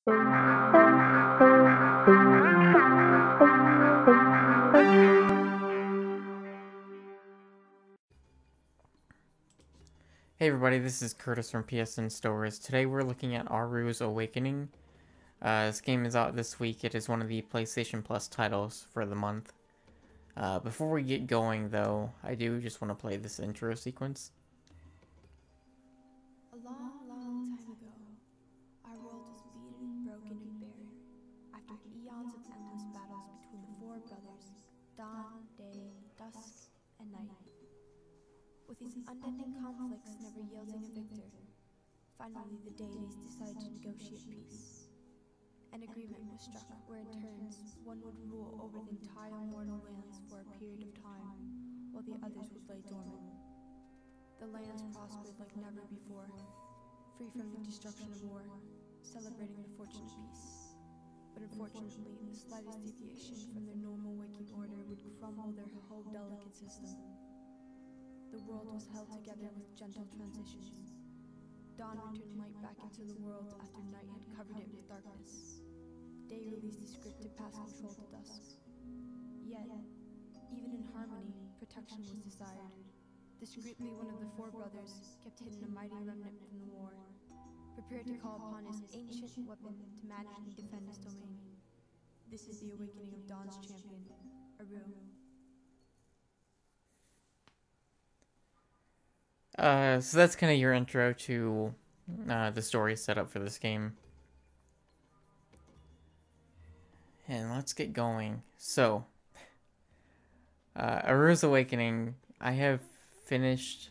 Hey everybody, this is Curtis from PSN Stores. Today we're looking at Aaru's Awakening. This game is out this week. It is one of the PlayStation Plus titles for the month. Before we get going though, I do just want to play this intro sequence. A long, long time ago, our world was beaten, broken, and bare. After eons of endless battles between the four brothers, dawn, day, dusk, and night. With these unending conflicts never yielding a victor, finally the deities decided to negotiate peace. An agreement was struck where in turns one would rule over the entire mortal lands for a period of time, while the others would lay dormant. The lands prospered like never before, free from the destruction of war, celebrating the fortune of peace. But unfortunately, the slightest deviation from their normal waking order would crumble their whole delicate system. The world was held together with gentle transitions. Dawn returned light back into the world after night had covered it with darkness. Day released the script to pass control to dusk. Yet, even in harmony, protection was desired. Discreetly, one of the four brothers kept hidden a mighty remnant from the war, prepared to call upon his ancient weapon to manage and defend his domain. This is the awakening of Dawn's champion, Aaru. So that's kind of your intro to the story setup for this game. And let's get going. So, Aaru's Awakening, I have finished,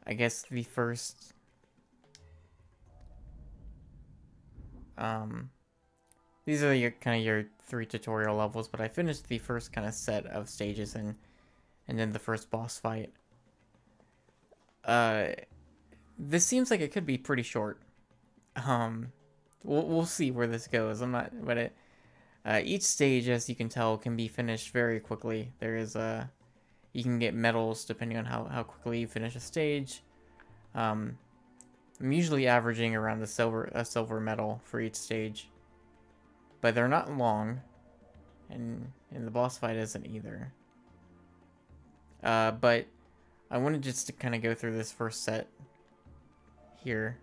I guess, the first, these are your kind of your 3 tutorial levels, but I finished the first kind of set of stages and then the first boss fight. This seems like it could be pretty short. We'll see where this goes. Each stage, as you can tell, can be finished very quickly. There is you can get medals depending on how quickly you finish a stage. I'm usually averaging around a silver medal for each stage, but they're not long, and the boss fight isn't either. But I wanted just to kind of go through this first set here.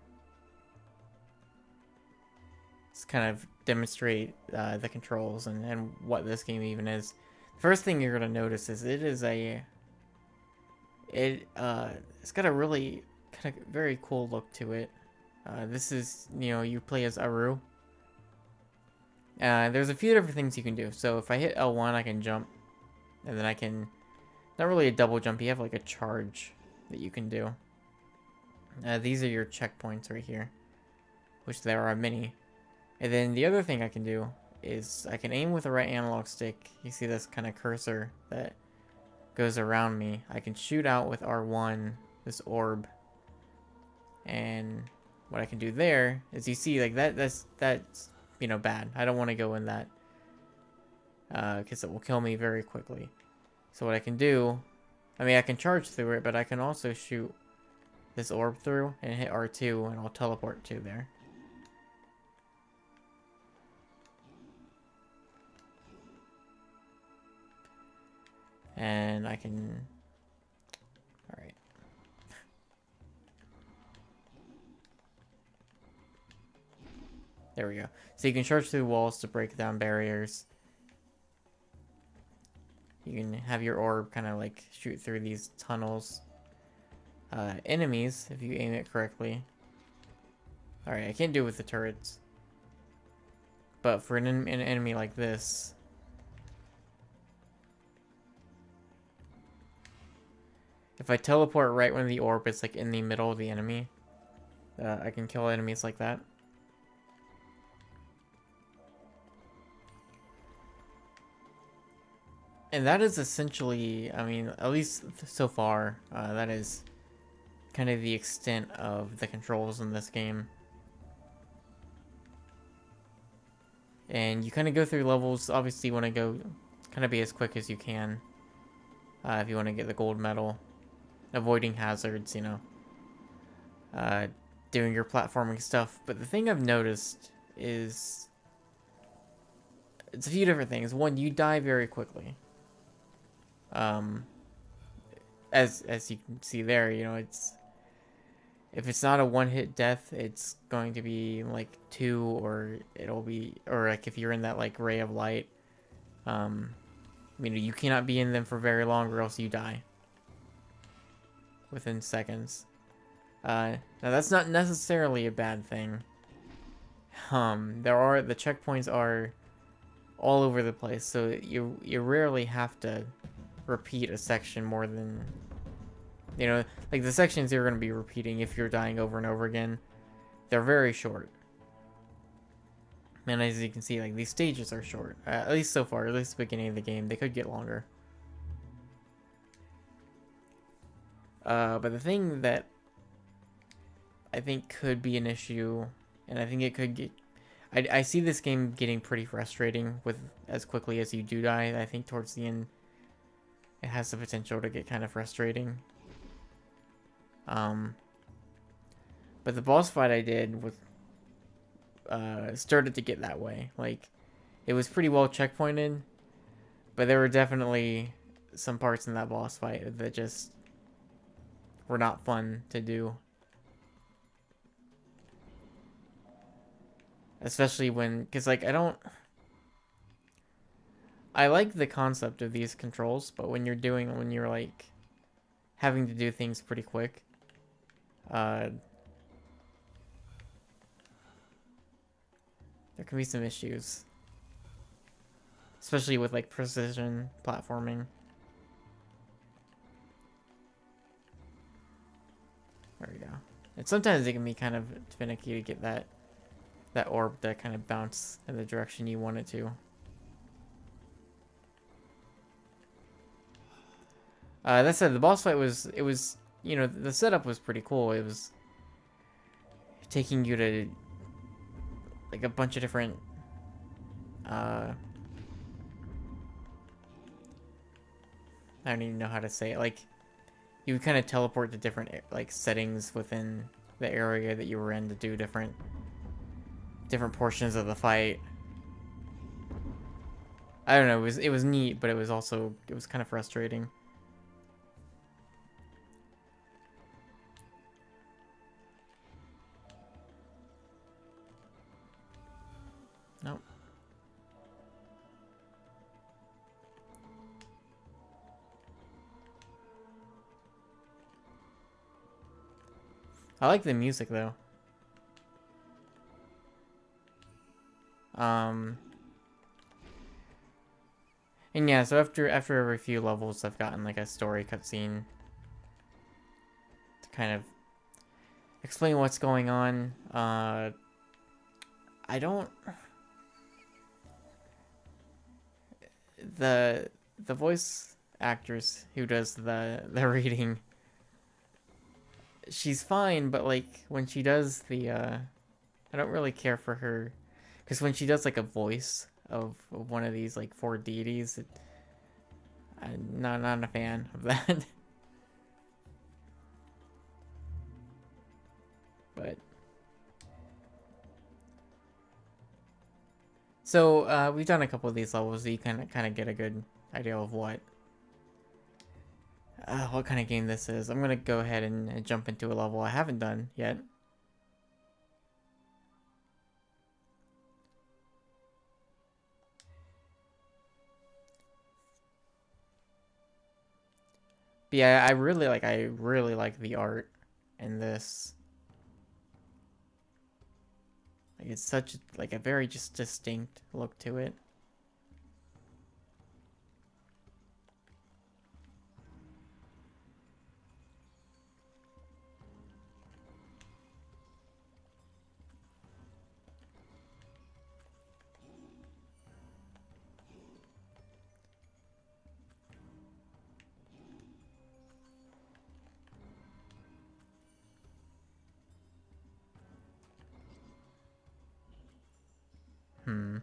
Just kind of demonstrate the controls and what this game even is. First thing you're going to notice is it's got a really kind of very cool look to it. This is, you play as Aaru. There's a few different things you can do. So if I hit L1, I can jump, and then I can, not really a double jump, you have like a charge that you can do. These are your checkpoints right here, which there are many. And then the other thing I can do is I can aim with the right analog stick. You see this kind of cursor that goes around me. I can shoot out with R1 this orb. And what I can do there is, you see, like that's bad. I don't want to go in that because it will kill me very quickly. So what I can do, I can charge through it, but I can also shoot this orb through and hit R2 and I'll teleport to there. And I can, alright. There we go. So you can charge through walls to break down barriers. You can have your orb kind of like shoot through these tunnels. Enemies, if you aim it correctly. Alright, I can't do it with the turrets. But for an enemy like this, if I teleport right when the orb is like in the middle of the enemy, I can kill enemies like that. And that is essentially, at least so far, that is kind of the extent of the controls in this game. And you kind of go through levels. Obviously you want to go kind of be as quick as you can if you want to get the gold medal. Avoiding hazards, doing your platforming stuff. But the thing I've noticed is it's a few different things. One, you die very quickly. As you can see there, you know, it's if it's not a one-hit death, it's going to be like 2, or it'll be, or like if you're in that like ray of light, you know, you cannot be in them for very long or else you die within seconds. Now that's not necessarily a bad thing. The checkpoints are all over the place, so you rarely have to repeat a section more than, you know, like the sections you're going to be repeating if you're dying over and over again, they're very short. And as you can see, like these stages are short, at least so far, at least the beginning of the game. They could get longer. But the thing that I think could be an issue, and I think it could get, I see this game getting pretty frustrating with as quickly as you do die. I think towards the end, it has the potential to get kind of frustrating. But the boss fight I did with started to get that way. Like, it was pretty well checkpointed, but there were definitely some parts in that boss fight that just were not fun to do. Especially when, because like I like the concept of these controls, but when you're like having to do things pretty quick, there can be some issues. Especially with like precision platforming. There we go. And sometimes it can be kind of finicky to get that orb to kind of bounce in the direction you want it to. That said, the boss fight was, you know, the setup was pretty cool. It was taking you to like a bunch of different I don't even know how to say it. Like, you would kind of teleport to different like settings within the area that you were in to do different portions of the fight. I don't know, it was neat, but it was kind of frustrating. Nope. I like the music though. And yeah, so after every few levels, I've gotten like a story cutscene to kind of explain what's going on. I don't. The voice actress who does the reading, she's fine, but like when she does the I don't really care for her, because when she does like a voice of one of these like 4 deities, I'm not a fan of that. But so we've done a couple of these levels, so you kind of get a good idea of what kind of game this is. I'm gonna go ahead and jump into a level I haven't done yet. But yeah, I really like the art in this. Like, it's such like a very just distinct look to it. Hmm.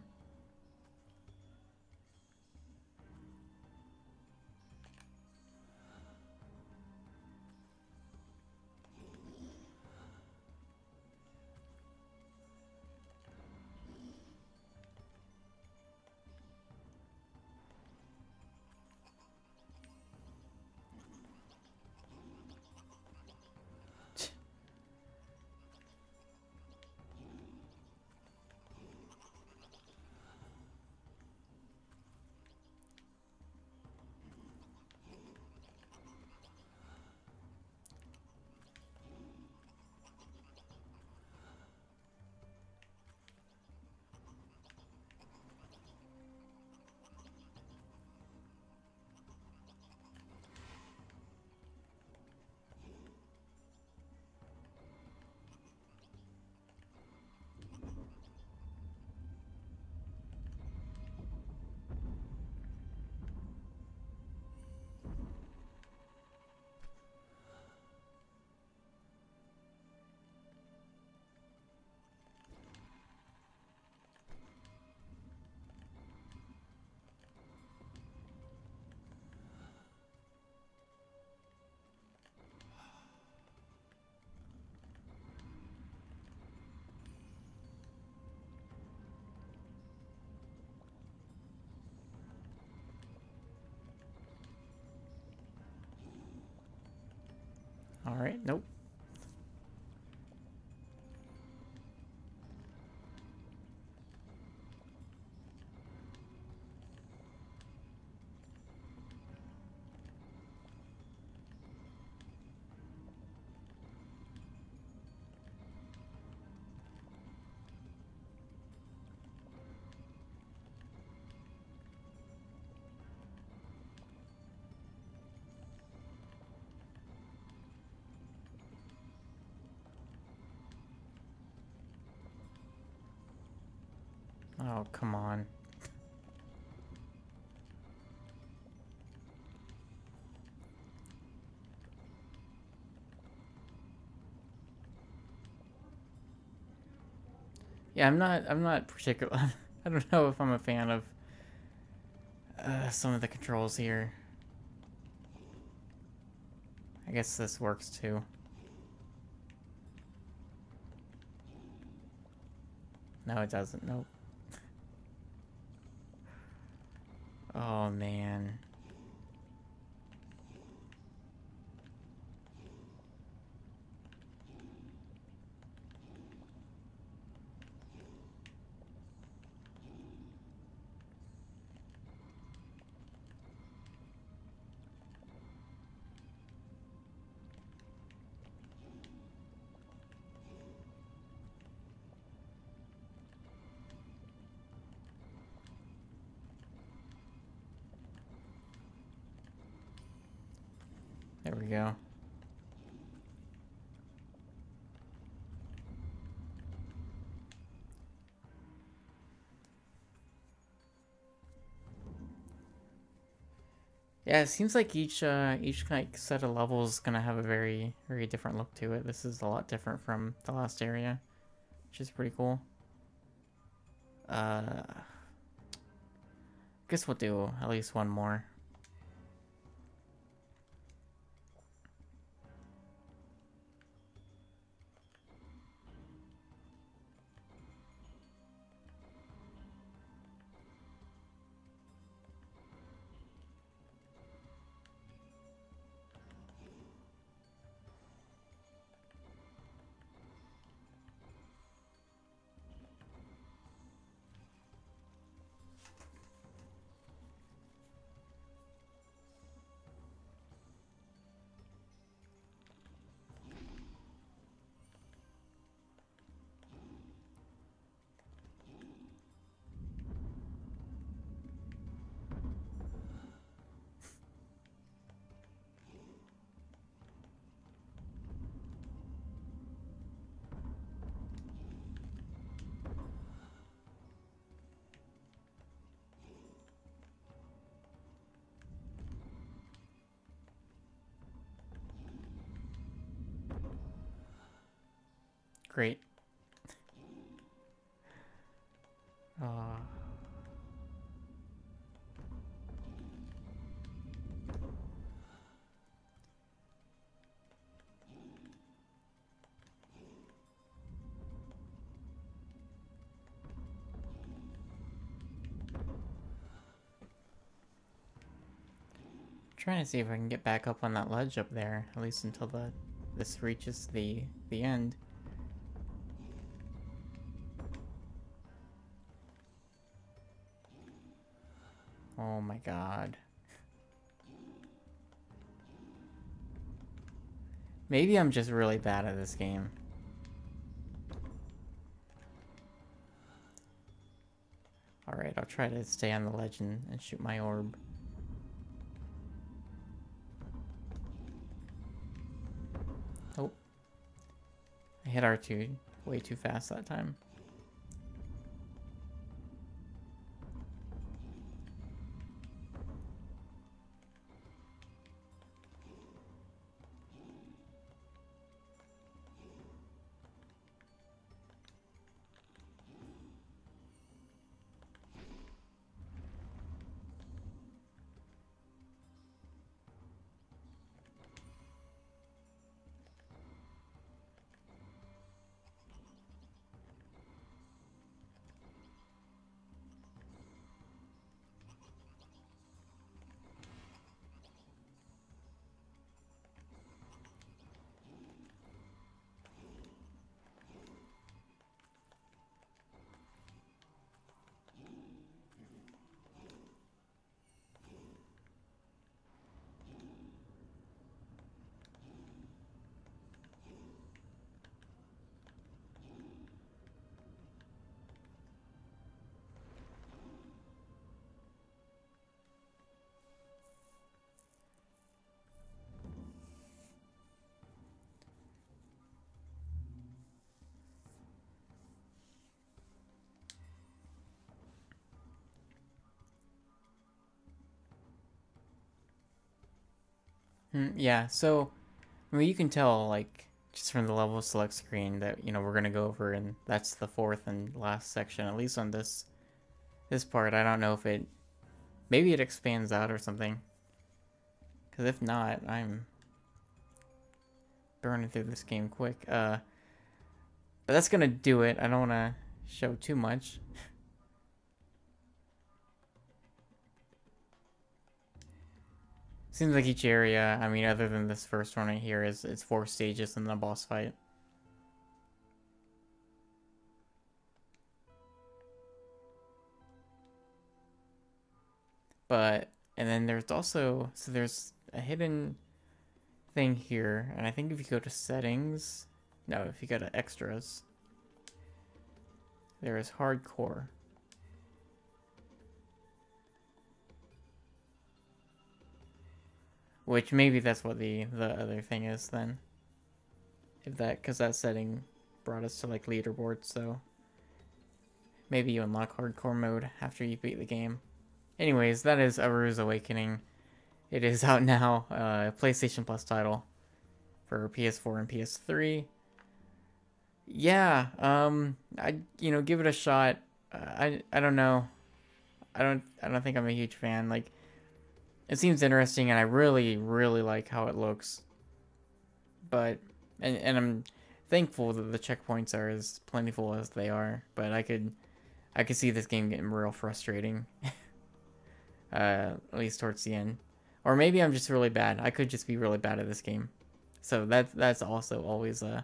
Alright, nope. Oh, come on. Yeah, I'm not particular. I don't know if I'm a fan of some of the controls here. I guess this works too. No, it doesn't. Nope. Oh, man. There we go. Yeah, it seems like each like set of levels is gonna have a very different look to it. This is a lot different from the last area, which is pretty cool. Guess we'll do at least one more. Great. Uh, Trying to see if I can get back up on that ledge up there, at least until this reaches the end. Oh my god. Maybe I'm just really bad at this game. Alright, I'll try to stay on the ledge and shoot my orb. Oh. I hit R2 way too fast that time. Yeah, so I mean, you can tell like just from the level select screen that we're gonna go over, and that's the fourth and last section, at least on this part. I don't know if maybe it expands out or something, because if not, I'm burning through this game quick. But that's gonna do it. I don't want to show too much. Seems like each area, I mean, other than this first one right here, it's 4 stages in the boss fight. But, and then there's also, so there's a hidden thing here, and I think if you go to settings, no, if you go to extras, there is hardcore. Which maybe that's what the other thing is then. If that, because that setting brought us to like leaderboards, so maybe you unlock hardcore mode after you beat the game. Anyways, that is Aaru's Awakening. It is out now, PlayStation Plus title for PS4 and PS3. Yeah, I give it a shot. I don't know. I don't think I'm a huge fan. Like, it seems interesting, and I really like how it looks. But and I'm thankful that the checkpoints are as plentiful as they are. But I could see this game getting real frustrating. At least towards the end, or maybe I'm just really bad. I could just be really bad at this game. So that's also always a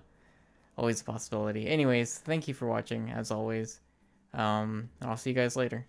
possibility. Anyways, thank you for watching as always. And I'll see you guys later.